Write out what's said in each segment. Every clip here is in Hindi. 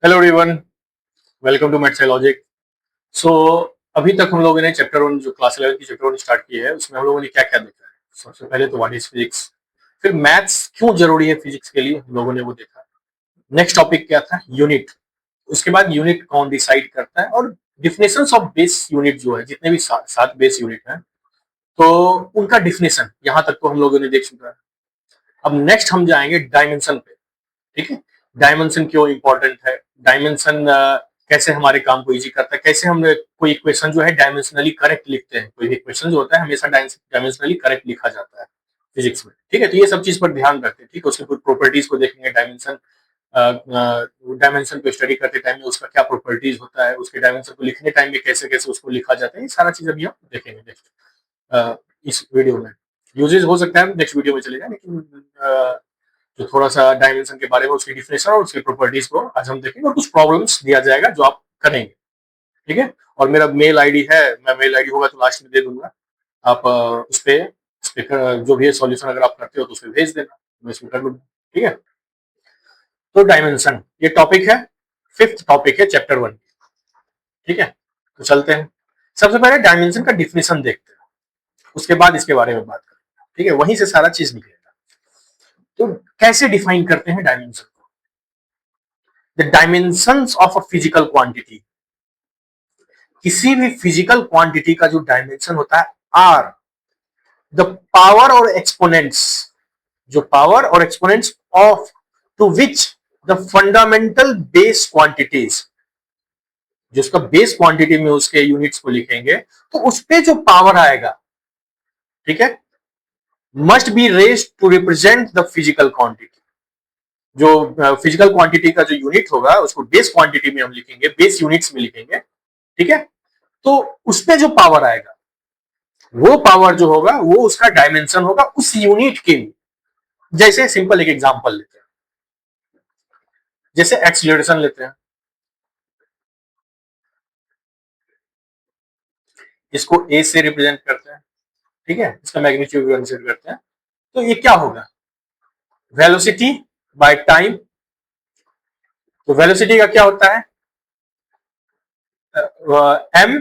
Hello everyone, welcome to maths logic. So अभी तक हम लोगों ने चैप्टर 1 जो क्लास 11 की चैप्टर 1 स्टार्ट की है उसमें हम लोगों ने क्या क्या देखा है। सबसे पहले तो व्हाट इज फिजिक्स, फिर मैथ्स क्यों जरूरी है फिजिक्स के लिए हम लोगों ने वो देखा। नेक्स्ट टॉपिक क्या था, यूनिट। उसके बाद यूनिट कौन डिसाइड करता है और डिफिनेशंस ऑफ बेस यूनिट जो है, जितने भी सात बेस यूनिट हैं तो उनका डिफिनेशन यहाँ तक तो हम लोगों ने देख चुका है। अब नेक्स्ट हम जाएंगे डायमेंशन पे। ठीक है, डायमेंशन क्यों इंपॉर्टेंट है, डायमेंशन कैसे हमारे काम को इजी करता है, कैसे हम कोई इक्वेशन जो है डायमेंशनली करेक्ट लिखते हैं। कोई इक्वेशन जो होता है हमेशा डायमेंशनली करेक्ट लिखा जाता है फिजिक्स में। ठीक है, तो ये सब चीज पर ध्यान रखते हैं। ठीक है, उसके कुछ प्रॉपर्टीज को देखेंगे। डायमेंशन डायमेंशन को स्टडी करते टाइम में उसका क्या प्रॉपर्टीज होता है, उसके डायमेंशन को लिखने टाइम में कैसे कैसे उसको लिखा जाता है, ये सारा चीज अभी हम देखेंगे नेक्स्ट इस वीडियो में। यूजेस हो सकता है नेक्स्ट वीडियो में चले जाए, लेकिन जो थोड़ा सा डायमेंशन के बारे में, उसकी डिफिनेशन और उसकी प्रॉपर्टीज को आज हम देखेंगे और कुछ प्रॉब्लम्स दिया जाएगा जो आप करेंगे। ठीक है, और मेरा मेल आईडी है, मैं मेल आईडी होगा तो लास्ट में दे दूंगा। आप उस पर जो भी सॉल्यूशन अगर आप करते हो तो उस पर भेज देना, मैं इसमें कर लूंगा। ठीक है, तो डायमेंशन ये टॉपिक है, फिफ्थ टॉपिक है चैप्टर 1। ठीक है, तो चलते हैं। सबसे पहले डायमेंशन का डिफिनेशन देखते हैं, उसके बाद इसके बारे में बात करेंगे। ठीक है, वहीं से सारा चीज निकलेगा। तो कैसे डिफाइन करते हैं डायमेंशन को? The dimensions of a physical quantity, किसी भी फिजिकल क्वांटिटी का जो डायमेंशन होता है are the power or exponents, जो power or exponents of to which the fundamental base quantities, जिसका बेस क्वांटिटी में उसके यूनिट्स को लिखेंगे तो उस पे जो पावर आएगा, ठीक है, must be raised to represent the physical quantity. जो फिजिकल क्वांटिटी का जो यूनिट होगा उसको बेस क्वांटिटी में हम लिखेंगे, बेस यूनिट्स में लिखेंगे। ठीक है, तो उसमें जो पावर आएगा वो पावर जो होगा वो उसका डायमेंशन होगा उस यूनिट के लिए। जैसे सिंपल एक एग्जांपल लेते हैं, जैसे एक्सीलरेशन लेते हैं, इसको ए से रिप्रेजेंट करते हैं। ठीक है, इसका मैग्नीट्यूड कंसीडर करते हैं, तो ये क्या होगा, वेलोसिटी बाय टाइम। तो वेलोसिटी का क्या होता है, एम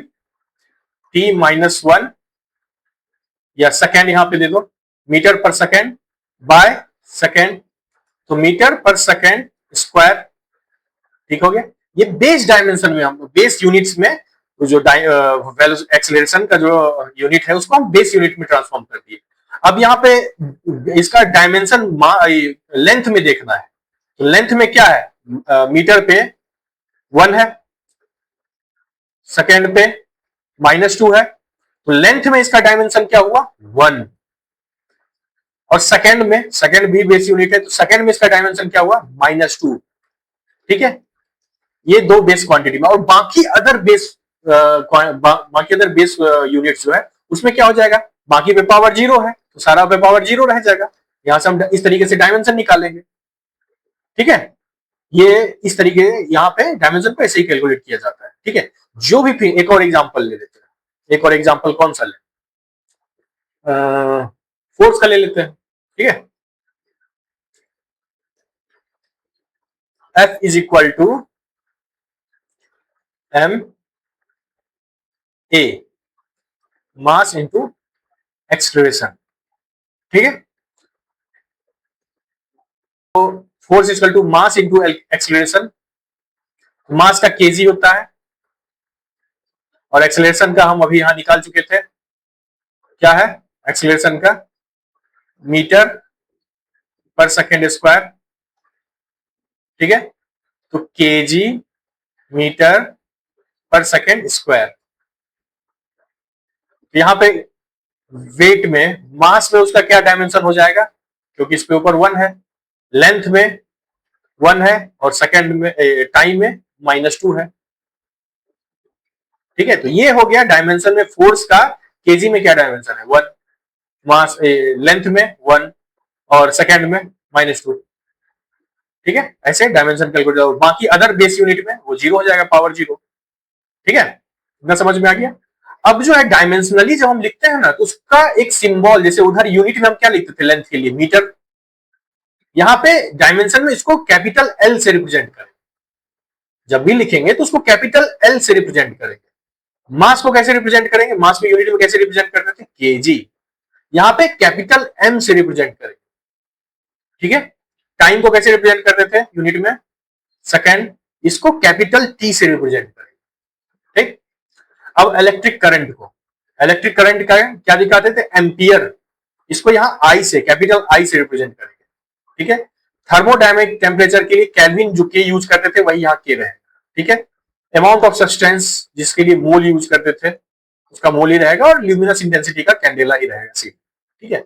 टी माइनस 1, या सेकेंड यहां पे दे दो, मीटर पर सेकेंड बाय सेकेंड, तो मीटर पर सेकेंड स्क्वायर। ठीक हो गया, ये बेस डायमेंशन में, हम बेस यूनिट्स में जो एक्सेलरेशन का जो यूनिट है उसको हम बेस यूनिट में ट्रांसफॉर्म कर दिए। अब यहाँ पे इसका डायमेंशन लेंथ में देखना है, तो लेंथ में क्या है, मीटर पे 1 है, सेकेंड पे -2 है, तो लेंथ में इसका डायमेंशन क्या हुआ 1। और सेकेंड में, सेकेंड भी बेस यूनिट है, तो सेकेंड में इसका डायमेंशन क्या हुआ -2। ठीक है, ये दो बेस क्वांटिटी में, और बाकी अदर बेस बाकी अदर बेस यूनिट्स जो है उसमें क्या हो जाएगा, बाकी पे पावर 0 है तो सारा पे पावर 0 रह जाएगा। यहां से हम इस तरीके से डायमेंशन निकालेंगे। ठीक है, ये इस तरीके यहाँ पे डायमेंशन को ऐसे ही कैलकुलेट किया जाता है। ठीक है, जो भी फिर एक और एग्जांपल ले लेते हैं, एक और एग्जांपल कौन सा ले, फोर्स का ले लेते हैं। ठीक है, F is equal to M A, mass into acceleration. ठीक है, तो force is equal to mass into acceleration. Mass का केजी होता है और एक्सलरेशन का हम अभी यहां निकाल चुके थे, क्या है एक्सलरेशन का, मीटर पर सेकेंड स्क्वायर। ठीक है, तो केजी मीटर पर सेकेंड स्क्वायर। यहां पे वेट में, मास में उसका क्या डायमेंशन हो जाएगा, क्योंकि इस पे ऊपर 1 है, लेंथ में 1 है, और सेकेंड में टाइम में -2 है। ठीक है, तो ये हो गया डायमेंशन में फोर्स का। केजी में क्या डायमेंशन है 1, मास लेंथ में 1, और सेकेंड में -2। ठीक है, ऐसे डायमेंशन कैलकुलेट, बाकी अदर बेस यूनिट में वो 0 हो जाएगा, पावर 0। ठीक है, इतना समझ में आ गया। अब जो है डायमेंशनली जब हम लिखते हैं ना, तो उसका एक सिंबल, जैसे उधर यूनिट में हम क्या लिखते थे लेंथ के लिए मीटर, यहाँ पे डायमेंशन में इसको कैपिटल एल से रिप्रेजेंट करें। जब भी लिखेंगे तो उसको कैपिटल एल से रिप्रेजेंट करेंगे। मास को कैसे रिप्रेजेंट करेंगे, मास को यूनिट में कैसे रिप्रेजेंट करते थे, केजी, यहां पे कैपिटल एम से रिप्रेजेंट करेंगे। ठीक है, टाइम को कैसे रिप्रेजेंट करते थे यूनिट में, सेकेंड, इसको कैपिटल टी से रिप्रेजेंट करेंगे। ठीक, अब इलेक्ट्रिक करंट को, इलेक्ट्रिक करंट का क्या दिखाते थे, एम्पियर, इसको यहां आई से, कैपिटल आई से रिप्रेजेंट करेंगे। ठीक है, थर्मोडायनेमिक टेम्परेचर के लिए केल्विन जो के यूज करते थे वही यहां के रहेगा। ठीक है, अमाउंट ऑफ सब्सटेंस जिसके लिए मोल यूज करते थे उसका मोल ही रहेगा, और ल्यूमिनस इंटेंसिटी का कैंडेला ही रहेगा सी। ठीक है,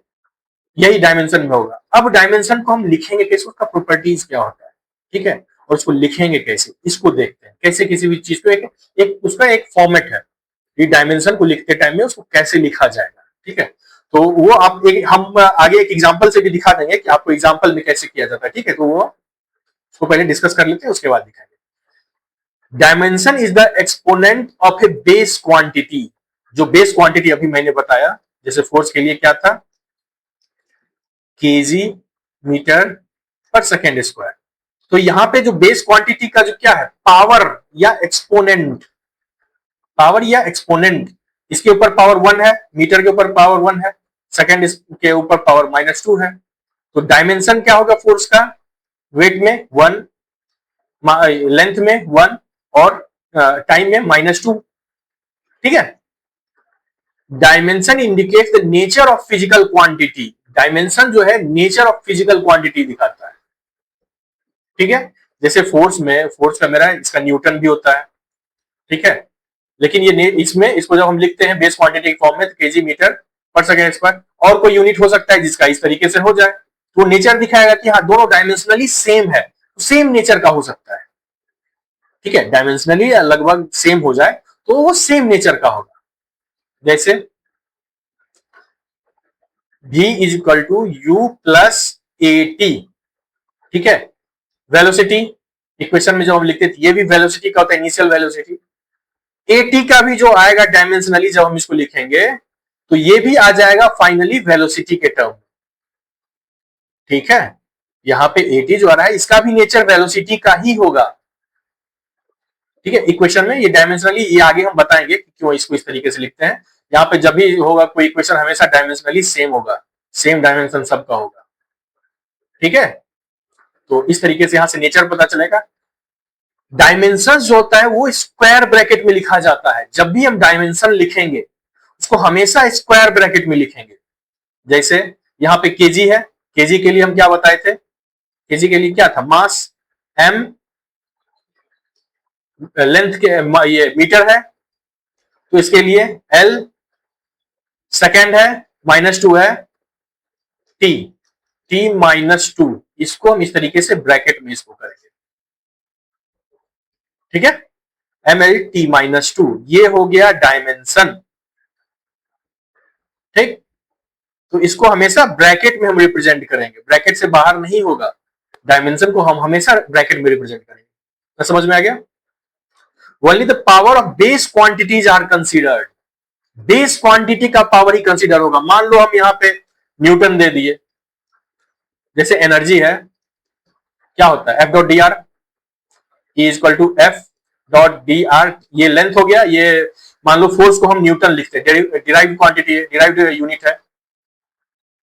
यही डायमेंशन में होगा। अब डायमेंशन को हम लिखेंगे कैसे, उसका प्रॉपर्टीज क्या होता है। ठीक है, और उसको लिखेंगे कैसे, इसको देखते हैं कैसे किसी भी चीज को एक उसका एक फॉर्मेट है, ये डायमेंशन को लिखते टाइम में उसको कैसे लिखा जाएगा। ठीक है, तो वो आप हम आगे एक एग्जांपल से भी दिखा देंगे कि आपको एग्जांपल में कैसे किया जाता है। ठीक है, तो वो उसको पहले डिस्कस कर लेते हैं, उसके बाद दिखाएंगे। Dimension is the exponent of A base quantity, जो बेस क्वांटिटी अभी मैंने बताया, जैसे फोर्स के लिए क्या था, केजी मीटर पर सेकेंड स्क्वायर। तो यहां पे जो बेस क्वांटिटी का जो क्या है, पावर या एक्सपोनेंट, पावर या एक्सपोनेंट, इसके ऊपर पावर 1 है, मीटर के ऊपर पावर 1 है, सेकेंड के ऊपर पावर -2 है। तो डायमेंशन क्या होगा फोर्स का, वेट में 1, लेंथ में 1, और टाइम में -2। ठीक है, dimension indicates the nature of physical quantity, dimension जो है नेचर ऑफ फिजिकल क्वांटिटी दिखाता है। ठीक है, जैसे फोर्स का मेरा इसका न्यूटन भी होता है। ठीक है, लेकिन ये इसमें इसको जब हम लिखते हैं बेस क्वांटिटी के फॉर्म में, तो केजी मीटर पर सेकेंड स्क्वायर, और कोई यूनिट हो सकता है जिसका इस तरीके से हो जाए, तो नेचर दिखाएगा कि हाँ दोनों डायमेंशनली सेम है, सेम नेचर का हो सकता है। ठीक है, डायमेंशनली लगभग सेम हो जाए तो वो सेम नेचर का होगा। जैसे v is equal to U plus A T. ठीक है, वेलोसिटी इक्वेशन में जो हम लिखते थे, ये भी वेलोसिटी का होता है, इनिशियल वेलोसिटी। एटी का भी जो आएगा डायमेंशनली जब हम इसको लिखेंगे, तो ये भी आ जाएगा फाइनली वेलोसिटी के टर्म। ठीक है, यहां पे एटी जो आ रहा है इसका भी नेचर वेलोसिटी का ही होगा। ठीक है, इक्वेशन में ये डायमेंशनली, ये आगे हम बताएंगे कि क्यों इसको इस तरीके से लिखते हैं। यहाँ पे जब भी होगा कोई इक्वेशन हमेशा डायमेंशनली सेम होगा, सेम डायमेंशन सबका होगा। ठीक है, तो इस तरीके से यहां से नेचर पता चलेगा। डायमेंशन जो होता है वो स्क्वायर ब्रैकेट में लिखा जाता है, जब भी हम डायमेंशन लिखेंगे उसको हमेशा स्क्वायर ब्रैकेट में लिखेंगे। जैसे यहाँ पे केजी है, केजी के लिए हम क्या बताए थे, केजी के लिए क्या था, मास, एम लेंथ के, ये मीटर है, तो इसके लिए एल, सेकेंड है, -2 है, टी, T-2, इसको हम इस तरीके से ब्रैकेट में इसको करेंगे। ठीक है, ML-T-2, ये हो गया डायमेंशन। ठीक, तो इसको हमेशा ब्रैकेट में हम रिप्रेजेंट करेंगे, ब्रैकेट से बाहर नहीं होगा, डायमेंशन को हम हमेशा ब्रैकेट में रिप्रेजेंट करेंगे। तो समझ में आ गया। Only the power of base quantities are considered, base quantity का पावर ही कंसीडर होगा। मान लो हम यहाँ पे न्यूटन दे दिए, जैसे एनर्जी है, क्या होता है, F.dr is equal to F.dr, ये लेंथ हो गया, ये मान लो फोर्स को हम न्यूटन लिखते हैं, डिराइव्ड क्वांटिटी है, डिराइव्ड यूनिट है।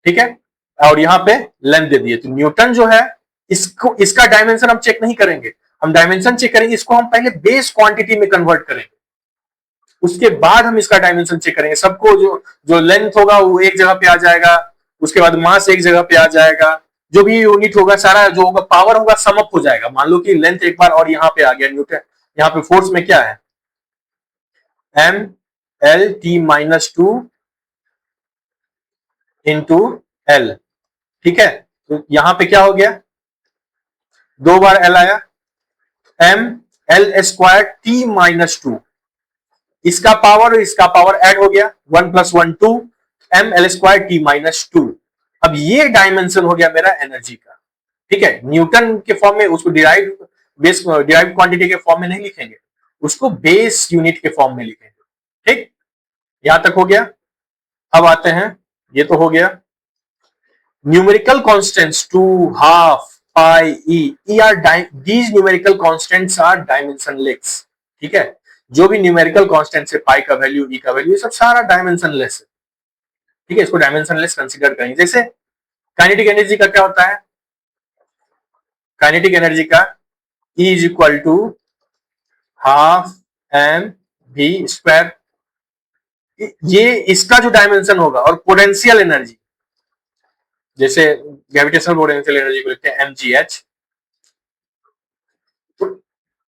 ठीक है, और यहाँ पे लेंथ दे दिए, तो न्यूटन जो है इसको, इसका डायमेंशन हम चेक नहीं करेंगे, हम डायमेंशन चेक करेंगे, इसको हम पहले बेस क्वांटिटी में कन्वर्ट करेंगे, उसके बाद हम इसका डायमेंशन चेक करेंगे। सबको जो जो लेंथ होगा वो एक जगह पे आ जाएगा, उसके बाद मास एक जगह पे आ जाएगा, जो भी यूनिट होगा सारा जो होगा पावर होगा समअप हो जाएगा। मान लो कि लेंथ एक बार और यहाँ पे आ गया न्यूटन, यहाँ पे फोर्स में क्या है, ML-T-2 इंटू एल। ठीक है, तो यहां पे क्या हो गया, 2 बार एल आया, ML² T-2, इसका पावर और इसका पावर ऐड हो गया, 1 + 1 2, ML² T-2। अब ये डायमेंशन हो गया मेरा एनर्जी का। ठीक है, न्यूटन के फॉर्म में उसको डिराइव्ड क्वांटिटी के फॉर्म में नहीं लिखेंगे, उसको बेस यूनिट के फॉर्म में लिखेंगे। ठीक, यहां तक हो गया। अब आते हैं, ये तो हो गया numerical constants two half pi E are these numerical constants are dimensionless. ठीक है, जो भी न्यूमेरिकल कांस्टेंट्स है, पाई का वैल्यू, ई का वैल्यू, ये सब सारा डायमेंशनलेस है। ठीक है, इसको डायमेंशनलेस कंसीडर करेंगे। जैसे काइनेटिक एनर्जी का क्या होता है, काइनेटिक एनर्जी का E is equal to half M V square, ये इसका जो डायमेंशन होगा। और पोटेंशियल एनर्जी, जैसे ग्रेविटेशनल पोटेंशियल एनर्जी को लिखते हैं mgh।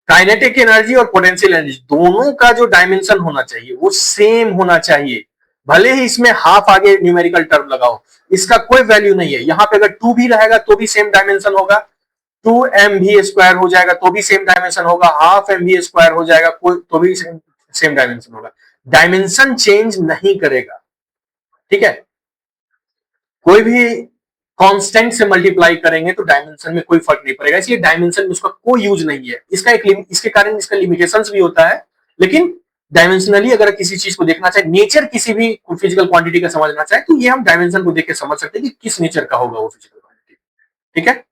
काइनेटिक एनर्जी और पोटेंशियल एनर्जी दोनों का जो डायमेंशन होना चाहिए वो सेम होना चाहिए। भले ही इसमें हाफ आगे न्यूमेरिकल टर्म लगाओ, इसका कोई वैल्यू नहीं है। यहां पे अगर 2 भी रहेगा तो भी सेम डायमेंशन होगा, 2mv² हो जाएगा तो भी सेम डायमेंशन होगा, हाफ mv² हो जाएगा तो भी सेम डायमेंशन होगा। डायमेंशन चेंज नहीं करेगा। ठीक है, कोई भी कांस्टेंट से मल्टीप्लाई करेंगे तो डायमेंशन में कोई फर्क नहीं पड़ेगा, इसलिए डायमेंशन में उसका कोई यूज नहीं है। इसके कारण इसका लिमिटेशंस भी होता है, लेकिन डायमेंशनली अगर किसी चीज को देखना चाहे, नेचर किसी भी फिजिकल क्वांटिटी का समझना चाहे, तो ये हम डायमेंशन को देख के समझ सकते हैं कि किस नेचर का होगा वो फिजिकल क्वांटिटी। ठीक है,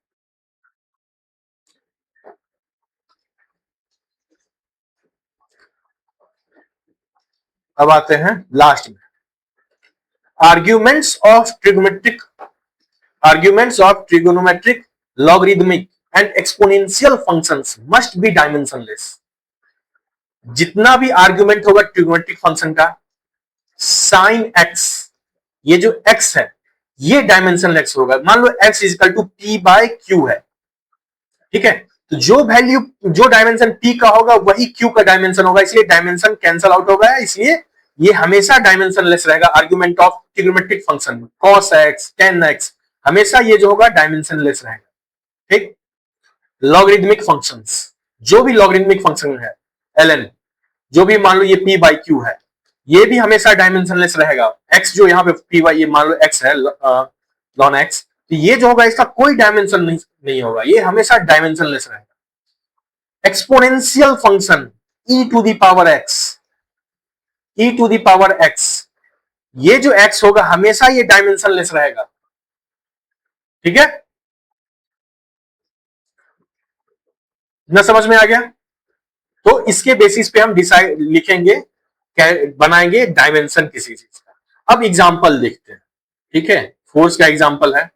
अब आते हैं लास्ट में, arguments of trigonometric, arguments of trigonometric, logarithmic and exponential functions must be dimensionless। जितना भी आर्ग्यूमेंट होगा ट्रिगोनोमेट्रिक फंक्शन का, साइन एक्स, ये जो एक्स है ये डायमेंशनलेस होगा। मान लो x is equal to P by Q है। ठीक है, तो जो वैल्यू, जो डायमेंशन पी का होगा वही क्यू का डायमेंशन होगा, इसलिए डायमेंशन कैंसल आउट हो गया, इसलिए ये हमेशा डायमेंशनलेस रहेगा। Argument of trigonometric function, cos x, ten x, हमेशा ये जो होगा डायमेंशनलेस रहेगा। ठीक, लॉगरिथमिक फंक्शंस, जो भी लॉगरिथमिक फंक्शन है ln, जो भी मान लो ये p बाई क्यू है, ये भी हमेशा डायमेंशनलेस रहेगा। x जो यहाँ पे p बाई, ये मान लो x है ln x, तो ये जो होगा इसका कोई डायमेंशन नहीं होगा, ये हमेशा डायमेंशनलेस रहेगा। Exponential function e to the power x, e to the power x, ये जो x होगा हमेशा ये डायमेंशनलेस रहेगा। ठीक है, ना समझ में आ गया? तो इसके बेसिस पे हम डिसाइड लिखेंगे, बनाएंगे डायमेंशन किसी चीज का। अब एग्जांपल देखते हैं। ठीक है, फोर्स का एग्जांपल है,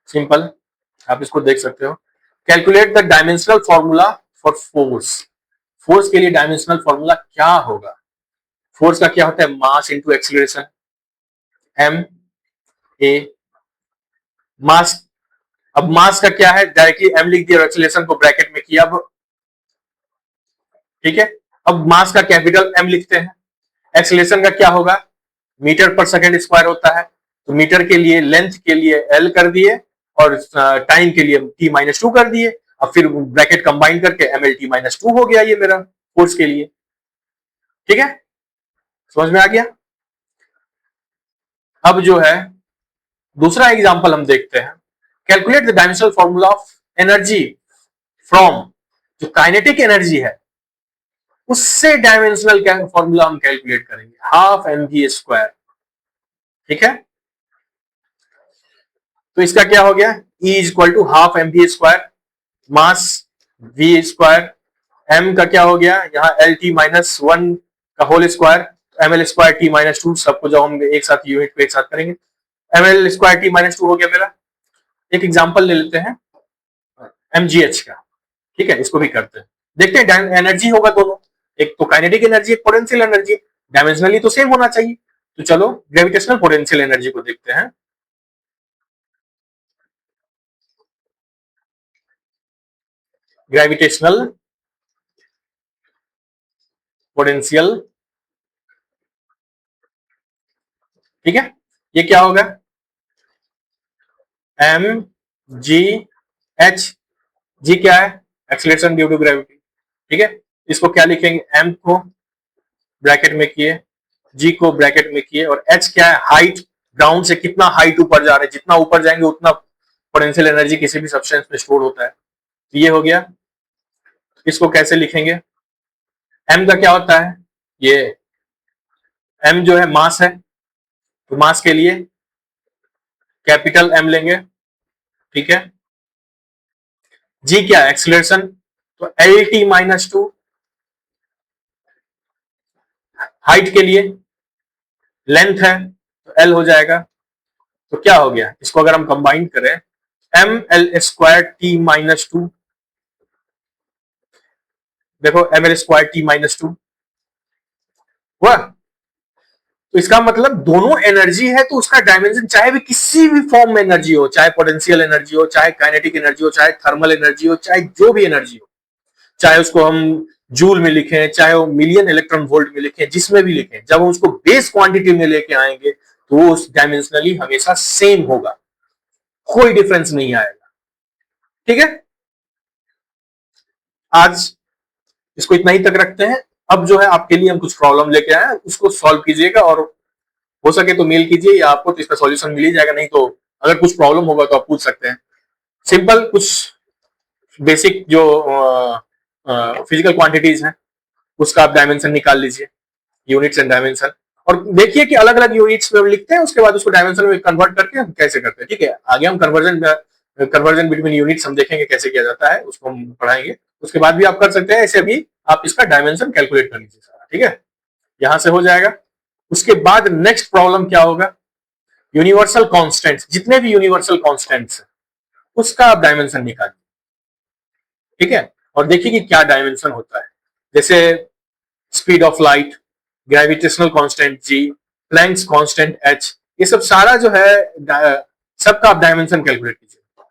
सिंपल, आप इसको देख सकते हो। Calculate the dimensional formula for force. Force के लिए डायमेंशनल फॉर्मूला क्या होगा? फोर्स का क्या होता है? Mass into acceleration, M A mass. अब मास का क्या है? डायरेक्टली एम लिख दिया और एक्सीलरेशन को ब्रैकेट में किया। अब ठीक है, अब मास का कैपिटल एम लिखते हैं। एक्सीलरेशन का क्या होगा? मीटर पर सेकंड स्क्वायर होता है, तो मीटर के लिए लेंथ के लिए एल कर दिए और टाइम के लिए टी माइनस टू कर दिए। अब फिर ब्रैकेट कंबाइन करके M L T minus two हो गया ये मेरा फोर्स के लिए। ठीक है, समझ में आ गया? अब जो है दूसरा एग्जांपल हम देखते हैं। Calculate the dimensional formula of energy from, जो काइनेटिक एनर्जी है उससे डायमेंशनल फॉर्मूला हम कैलकुलेट करेंगे, हाफ एम वी स्क्वायर। ठीक है, तो इसका क्या हो गया? E is equal to half M V square, mass v square, m का क्या हो गया? यहाँ एल टी माइनस वन का whole square, M L square T minus two, सबको जब हम एक साथ यूनिट को एक साथ करेंगे, M L square T minus two हो गया मेरा। एक एग्जांपल ले लेते हैं mgh का। ठीक है, इसको भी करते हैं, देखते हैं। एनर्जी होगा दोनों, एक तो काइनेटिक एनर्जी, एक पोटेंशियल एनर्जी, डायमेंशनली तो सेम होना चाहिए। तो चलो ग्रेविटेशनल पोटेंशियल एनर्जी को देखते हैं। ग्रेविटेशनल पोटेंशियल, ठीक है, ये क्या होगा? एम जी एच, जी क्या है? Acceleration due to gravity. ठीक है, इसको क्या लिखेंगे? एम को ब्रैकेट में किए, जी को ब्रैकेट में किए, और एच क्या है? हाइट, ग्राउंड से कितना हाइट ऊपर जा रहे हैं, जितना ऊपर जाएंगे उतना पोटेंशियल एनर्जी किसी भी सब्सटेंस में स्टोर होता है। तो ये हो गया। इसको कैसे लिखेंगे? एम का क्या होता है? ये एम जो है मास है, तो मास के लिए कैपिटल एम लेंगे। ठीक है, जी क्या है एक्सीलरेशन, तो L T minus to height के लिए, लेंथ है तो एल हो जाएगा। तो क्या हो गया, इसको अगर हम कंबाइन करें, M L square T minus two, देखो M L square T minus two हुआ। तो इसका मतलब दोनों एनर्जी है तो उसका डायमेंशन चाहे भी किसी भी फॉर्म में एनर्जी हो, चाहे पोटेंशियल एनर्जी हो, चाहे काइनेटिक एनर्जी हो, चाहे थर्मल एनर्जी हो, चाहे जो भी एनर्जी हो, चाहे उसको हम जूल में लिखें, चाहे वो मिलियन इलेक्ट्रॉन वोल्ट में लिखें, जिसमें भी लिखें, जब हम उसको बेस क्वांटिटी में लेके आएंगे तो वो डायमेंशनली हमेशा सेम होगा, कोई डिफरेंस नहीं आएगा। ठीक है, आज इसको इतना ही तक रखते हैं। अब जो है आपके लिए हम कुछ प्रॉब्लम लेके आए हैं, उसको सॉल्व कीजिएगा, और हो सके तो मेल कीजिए, या आपको तो इसका सॉल्यूशन मिल ही जाएगा, नहीं तो अगर कुछ प्रॉब्लम होगा तो आप पूछ सकते हैं। सिंपल कुछ बेसिक जो फिजिकल क्वांटिटीज हैं उसका आप डायमेंशन निकाल लीजिए, यूनिट्स एंड डायमेंशन, और देखिए कि अलग अलग यूनिट्स में लिखते हैं, उसके बाद उसको डायमेंशन में कन्वर्ट करके हम कैसे करते हैं। ठीक है, आगे हम कन्वर्जन बिटवीन यूनिट्स हम देखेंगे कैसे किया जाता है, उसको हम पढ़ाएंगे। उसके बाद भी आप कर सकते हैं, ऐसे भी आप इसका डायमेंशन कैलकुलेट कर लीजिए सारा। ठीक है, यहां से हो जाएगा। उसके बाद नेक्स्ट प्रॉब्लम क्या होगा, यूनिवर्सल कांस्टेंट्स, जितने भी यूनिवर्सल कांस्टेंट्स हैं उसका आप डायमेंशन निकालिए। ठीक है, और देखिए कि क्या डायमेंशन होता है, जैसे speed of light, gravitational constant ji, Planck's constant H, ये सब सारा जो है सबका आप डायमेंशन कैलकुलेट कीजिए,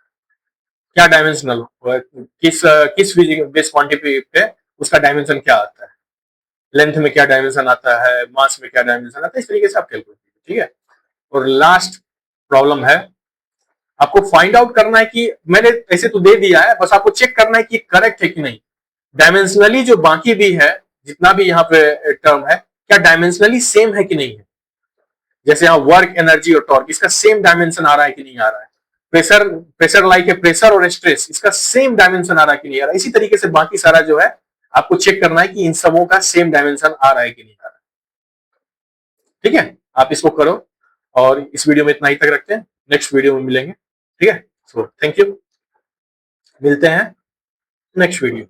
क्या डायमेंशनल हो, किस बेस क्वांटिटी पे उसका डायमेंशन क्या आता है, लेंथ में क्या डायमेंशन आता है, मास में क्या डायमेंशन आता है, इस तरीके से आप कैलकुलेट कीजिए। ठीक है, और लास्ट प्रॉब्लम है, आपको फाइंड आउट करना है कि मैंने ऐसे तो दे दिया है, बस आपको चेक करना है कि करेक्ट है कि नहीं, डायमेंशनली जो बाकी भी है, जितना भी यहाँ पे टर्म है, क्या डायमेंशनली सेम है कि नहीं है। जैसे यहाँ वर्क, एनर्जी और टॉर्क, इसका सेम डायमेंशन आ रहा है कि नहीं आ रहा है। प्रेशर, प्रेशर लाइक है, प्रेशर और स्ट्रेस, इसका सेम डायमेंशन आ रहा है कि नहीं आ रहा है। इसी तरीके से बाकी सारा जो है आपको चेक करना है कि इन सबों का सेम डायमेंशन आ रहा है कि नहीं आ रहा है। ठीक है, आप इसको करो, और इस वीडियो में इतना ही तक रखते हैं, नेक्स्ट वीडियो में मिलेंगे। ठीक है, सो थैंक यू, मिलते हैं नेक्स्ट वीडियो।